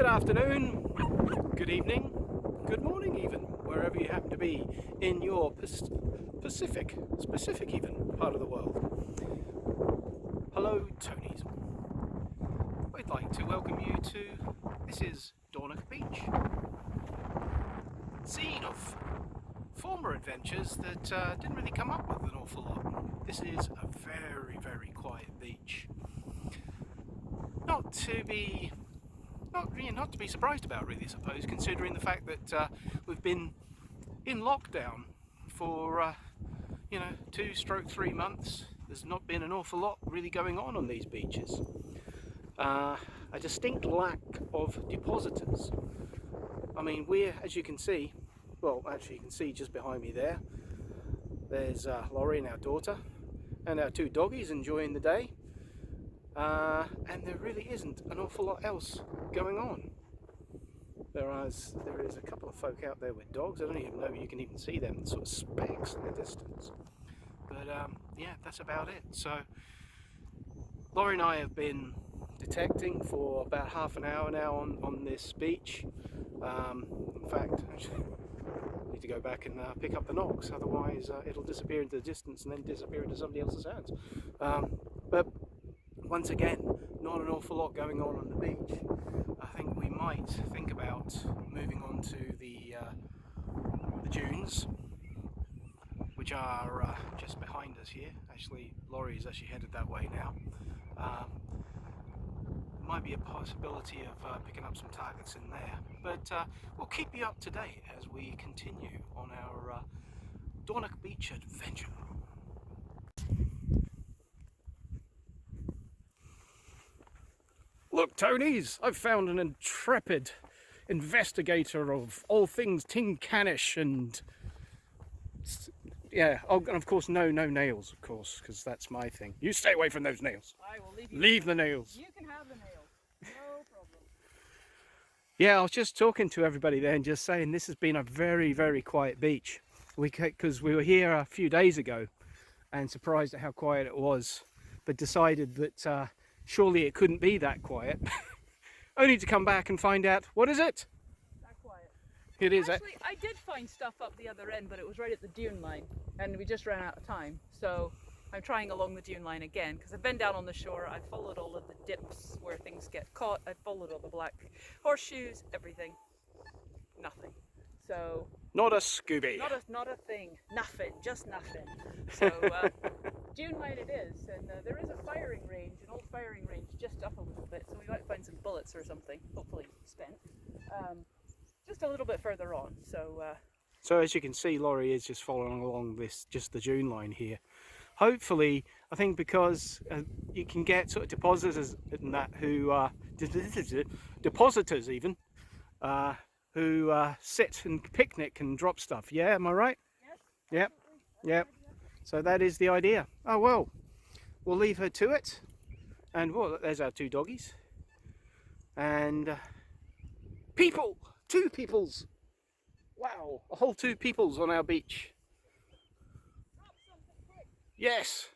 Good afternoon, good evening, good morning even, wherever you happen to be in your specific even part of the world. Hello Tonys. I'd like to welcome you to, this is Dornoch Beach. Scene of former adventures that didn't really come up with an awful lot. This is a very quiet beach. Not to be surprised about, really, I suppose, considering the fact that we've been in lockdown for 2-3 months. There's not been an awful lot really going on these beaches. A distinct lack of depositors. I mean, we're, as you can see, well, actually you can see just behind me there's Laurie and our daughter and our two doggies enjoying the day. And there really isn't an awful lot else going on. There is a couple of folk out there with dogs. I don't even know you can even see them sort of specks in the distance. But yeah, that's about it. So Laurie and I have been detecting for about half an hour now on this beach. In fact, actually, I need to go back and pick up the knocks, otherwise it'll disappear into the distance and then disappear into somebody else's hands. But once again, not an awful lot going on the beach. I think we might think about moving on to the dunes, which are just behind us here. Actually, Laurie is actually headed that way now. Might be a possibility of picking up some targets in there, but we'll keep you up to date as we continue on our Dornoch Beach adventure. Look, Tonys, I've found an intrepid investigator of all things tin canish and yeah, oh, and of course no nails, of course, because that's my thing. You stay away from those nails. I will leave the nails. You can have the nails, no problem. Yeah, I was just talking to everybody there and just saying this has been a very quiet beach. Because we were here a few days ago and surprised at how quiet it was, but decided that surely it couldn't be that quiet. Only to come back and find out, what is it? That quiet. It is. Actually, I did find stuff up the other end, but it was right at the dune line, and we just ran out of time. So I'm trying along the dune line again, because I've been down on the shore, I've followed all of the dips where things get caught, I've followed all the black horseshoes, everything. Nothing. So... Not a Scooby. Not a thing. Nothing. Just nothing. So, dune line it is, and there is a firing range, an old firing range just up a little bit, so we might find some bullets or something, hopefully spent, just a little bit further on. So so as you can see, Laurie is just following along just the dune line here. Hopefully, I think because you can get sort of depositors in that who depositors even, who sit and picnic and drop stuff. Yeah, am I right? yes, Yep. So that is the idea. Oh well, we'll leave her to it. And well, there's our two doggies. And people! 2 peoples! Wow, a whole 2 peoples on our beach. drop something quick. Yes!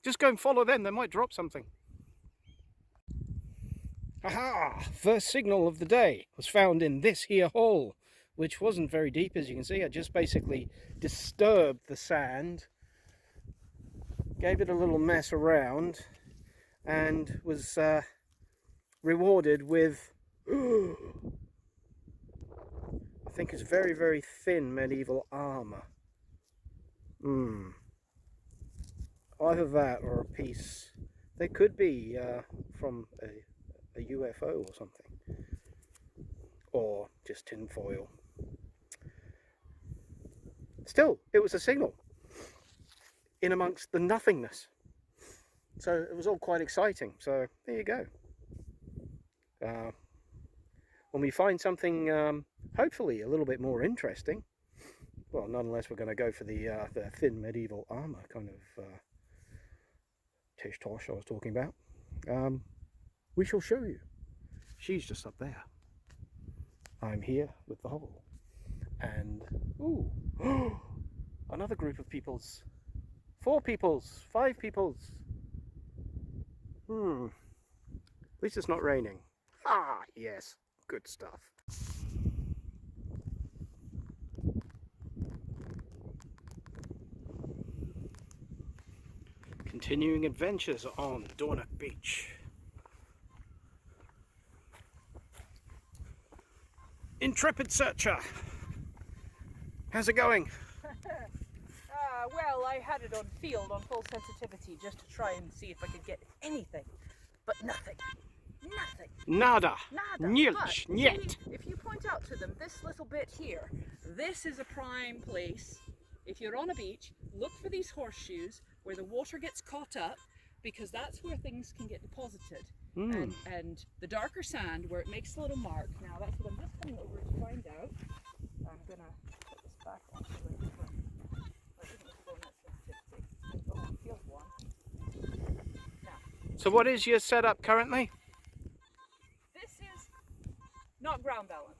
Just go and follow them, they might drop something. Aha! First signal of the day was found in this here hole, which wasn't very deep, as you can see. I just basically disturbed the sand, gave it a little mess around, and was rewarded with I think it's very thin medieval armour. Either that or a piece. They could be from a UFO or something, or just tin foil. Still, it was a signal in amongst the nothingness, so it was all quite exciting. So there you go. When we find something hopefully a little bit more interesting, well, not unless we're going to go for the thin medieval armour kind of tish tosh I was talking about, we shall show you. She's just up there. I'm here with the hole. And, ooh, another group of peoples. 4 peoples, 5 peoples. At least it's not raining. Ah, yes. Good stuff. Continuing adventures on Dornoch Beach. Intrepid searcher, how's it going? Well, I had it on field on full sensitivity just to try and see if I could get anything, but nothing. Nothing. Nada. Nada. Nilch. Niet. If you point out to them this little bit here, this is a prime place. If you're on a beach, look for these horseshoes where the water gets caught up, because that's where things can get deposited. And the darker sand where it makes a little mark. Now that's what I'm just coming over to find out. I'm gonna put this back onto it. So what is your setup currently? This is not ground balance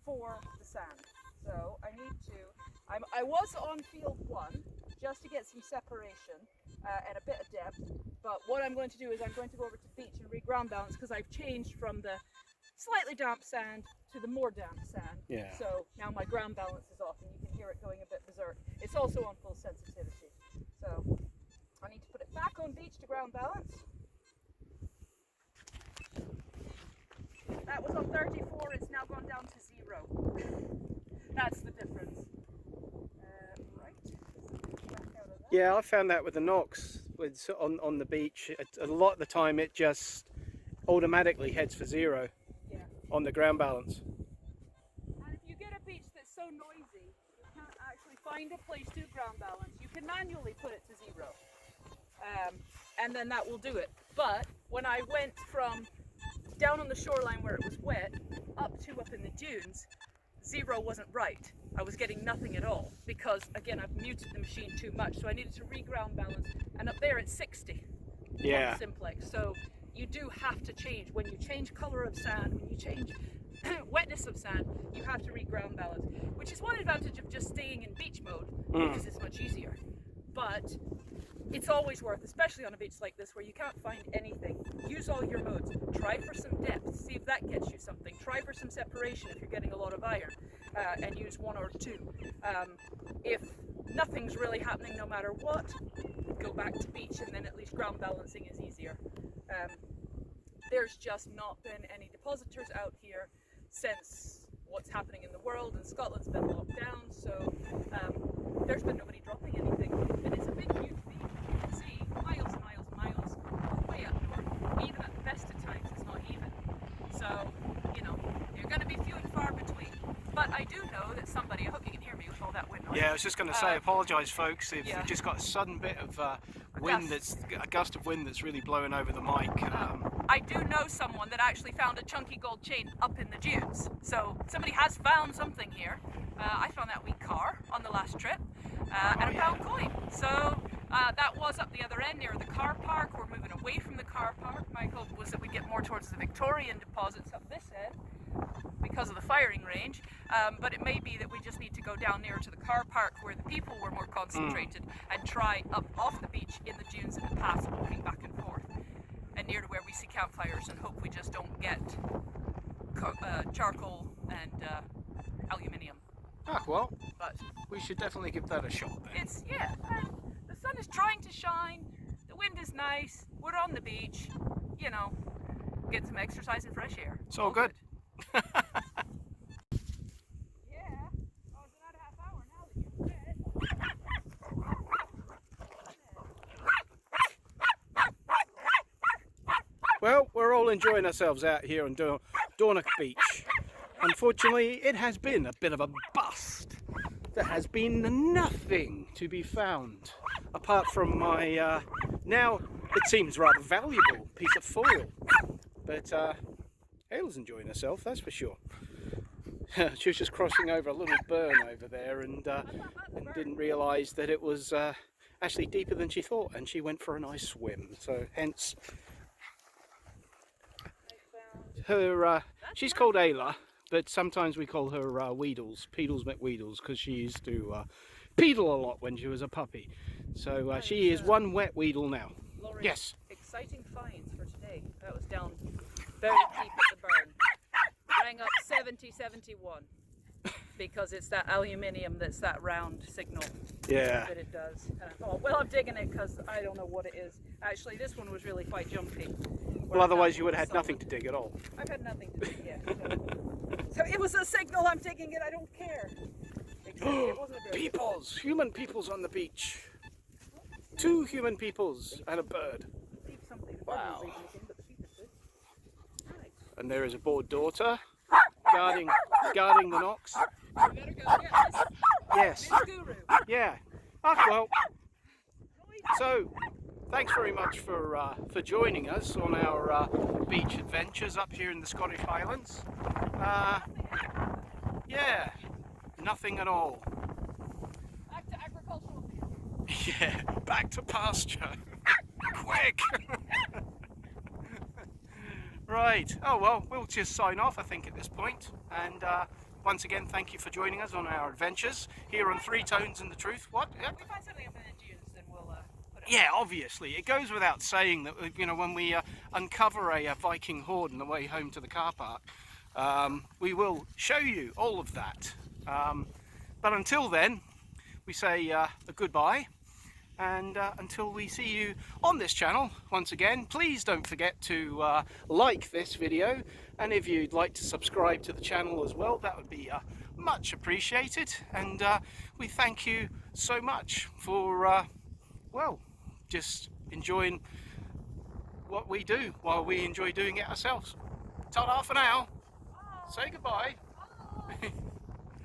for the sand. So I need to, I was on field 1 just to get some separation and a bit of depth, but what I'm going to do is I'm going to go over to the beach and re-ground balance, because I've changed from the slightly damp sand to the more damp sand. Yeah. So now my ground balance is off and you can hear it going a bit berserk. It's also on full sensitivity. So I need to put it back on beach to ground balance. That was on 34, it's now gone down to 0. That's the difference. Right. Back out of that. Yeah, I found that with the Knox, on the beach. A lot of the time it just automatically heads for 0 on the ground balance. And if you get a beach that's so noisy, you can't actually find a place to ground balance, you can manually put it to 0. And then that will do it. But when I went from down on the shoreline where it was wet up in the dunes, 0 wasn't right. I was getting nothing at all because, again, I've muted the machine too much, so I needed to re-ground balance, and up there it's 60 Yeah. on simplex. So you do have to change. When you change color of sand, when you change wetness of sand, you have to re-ground balance, which is one advantage of just staying in beach mode, because it's much easier. But it's always worth, especially on a beach like this where you can't find anything, use all your modes. Try for some depth, see if that gets you something. Try for some separation if you're getting a lot of iron, and use 1 or 2. If nothing's really happening no matter what, go back to beach, and then at least ground balancing is easier. There's just not been any depositors out here since what's happening in the world, and Scotland's been locked down, so there's been nobody dropping anything. And it's a big, huge beach. You can see miles and miles and miles all the way up north. Even at the best of times, it's not even. So, you know, you're going to be few and far between. But I do know that somebody, I hope you can hear me with all that wind noise. Yeah, I was just going to say, apologise folks, if yeah. we've just got a sudden bit of wind, a gust of wind that's really blowing over the mic. I do know someone that actually found a chunky gold chain up in the dunes. So somebody has found something here. I found that wee car on the last trip, and a pound coin. So that was up the other end near the car park. We're moving away from the car park. My hope was that we get more towards the Victorian deposits up this end because of the firing range, but it may be that we just need to go down nearer to the car park where the people were more concentrated and try up off the beach in the dunes and the paths, walking back and forth, and near to where we see campfires, and hope we just don't get charcoal and aluminium. Ah, well, But we should definitely give that a shot then. it's, yeah, and the sun is trying to shine, the wind is nice, we're on the beach, you know, get some exercise and fresh air. It's all good. Yeah. Oh, it's another half hour now that you've read. Well, we're all enjoying ourselves out here on Dornoch Beach. Unfortunately, it has been a bit of a bust. There has been nothing to be found apart from my now it seems rather valuable piece of foil. But Ayla's enjoying herself, that's for sure. She was just crossing over a little burn over there and didn't realise that it was actually deeper than she thought, and she went for a nice swim. So hence her, she's called Ayla, but sometimes we call her Weedles, Peedles McWeedles, because she used to peedle a lot when she was a puppy. So she is one wet Weedle now. Laurie, Yes. exciting finds for today. That was down very deep at the burn. rang up 7071 because it's that aluminium that's that round signal Yeah. that it does. And I thought, well, I'm digging it because I don't know what it is. Actually, this one was really quite jumpy. Well, otherwise you would have had nothing to dig at all. I've had nothing to dig, yeah. So it was a signal, I'm digging it, I don't care. Except it wasn't a very Peoples, human peoples on the beach. 2 human peoples and a bird. Deep something. The bird Wow. won't leave anything, but the sheep is good. Right. And there is a bored daughter guarding the knocks. We better go get this. Yes. Miss Guru. Yeah. Ah, well. So, thanks very much for joining us on our beach adventures up here in the Scottish Highlands. Yeah, nothing at all. Back to agricultural fields. Yeah, back to pasture. Quick! Right, oh well, we'll just sign off I think at this point. And once again, thank you for joining us on our adventures here on Three Tones and the Truth. What? Yep. If we find something up in the dunes, then we'll put it Yeah, obviously. It goes without saying that, you know, when we uncover a Viking hoard on the way home to the car park, we will show you all of that. But until then, we say a goodbye. And until we see you on this channel, once again, please don't forget to like this video. And if you'd like to subscribe to the channel as well, that would be much appreciated. And we thank you so much for, well, just enjoying what we do while we enjoy doing it ourselves. Ta-da for now. Say goodbye.